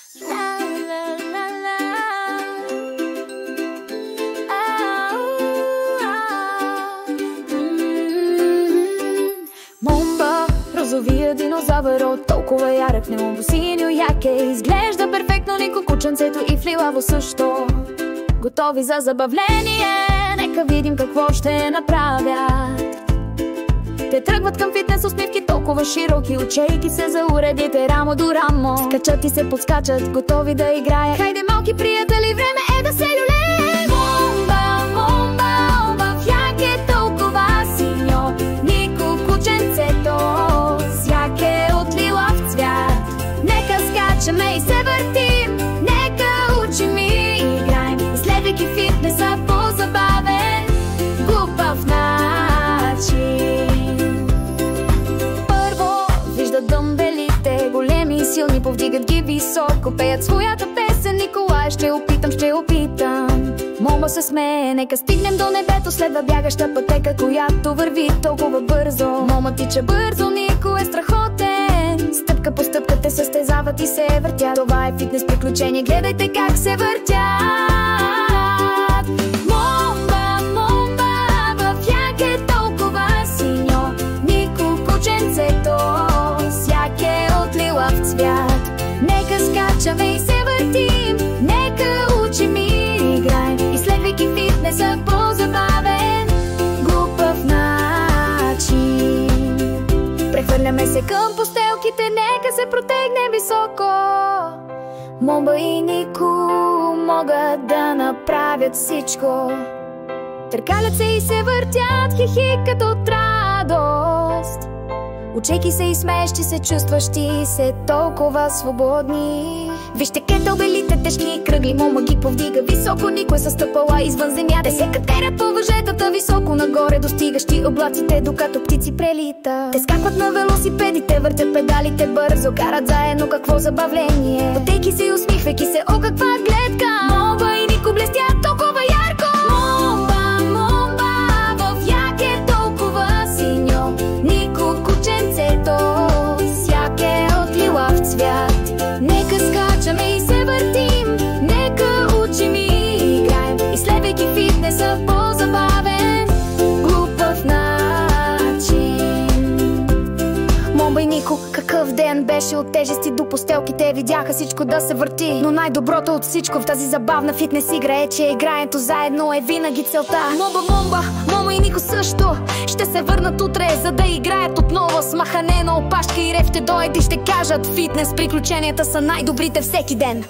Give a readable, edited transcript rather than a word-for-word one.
Момба, розовия динозавър, толкова ярък в него синьо яке. Изглежда перфектно, Нико кученцето и Флилаво също. Готови за забавление, нека видим какво ще направят. Те тръгват към фитнес усмивки толкова широки, учейки се за уредите рамо до рамо. Скачат и се подскачат, готови да играят. Хайде, малки приятели, време е да се люлеем. Момба, момба, в яке толкова синьо, Нико кученцето, с яке от лилав цвят. Нека скачаме и се въртим, нека учим и играем, изследвайки фитнеса по забавен, глупав начин. Дъмбелите, големи и силни, повдигат ги високо, пеят своята песен. Николай, ще опитам. Момба се смее, нека стигнем до небето. Следва бягаща пътека, която върви толкова бързо. Мома тича бързо, Нико е страхотен. Стъпка по стъпка те състезават и се въртят. Това е фитнес приключение, гледайте как се въртят. Момба, момба, в яке толкова синьо, Нико кученцето, в цвят. Нека скачаме и се въртим, нека учим и играем, изследвайки фитнеса по забавен, глупав начин. Прехвърляме се към постелките, нека се протегне високо. Момба и Нико могат да направят всичко. Търкалят се и се въртят, хихикат от радост. Учейки се и смеещи се, чувстващи се толкова свободни. Вижте кетълбелите, тежки и кръгли, Мома ги повдига високо. Нико е състъпала извън земята. Те се катерят по въжетата високо нагоре, достигащи облаците, докато птици прелитат. Те скакват на велосипедите, въртят педалите бързо, карат заедно, какво забавление. Потейки се и усмихвайки се, о каква гледка! Момба и Нико блестят толкова ярко. Момба, момба, в яке толкова синьо, Нико кученцето, с яке от лилав цвят. Нека скачаме и се въртим, нека учим и играем, изследвайки фитнеса по забавен, глупав начин. Момба и Нико, какъв ден беше, от тежести до постелките видяха всичко да се върти. Но най-доброто от всичко в тази забавна фитнес игра е, че играенето заедно е винаги целта. Мома и Нико също ще се върнат утре, за да играят отново с махане на опашка и рев. Ще дойде и ще кажат: фитнес приключенията са най-добрите всеки ден.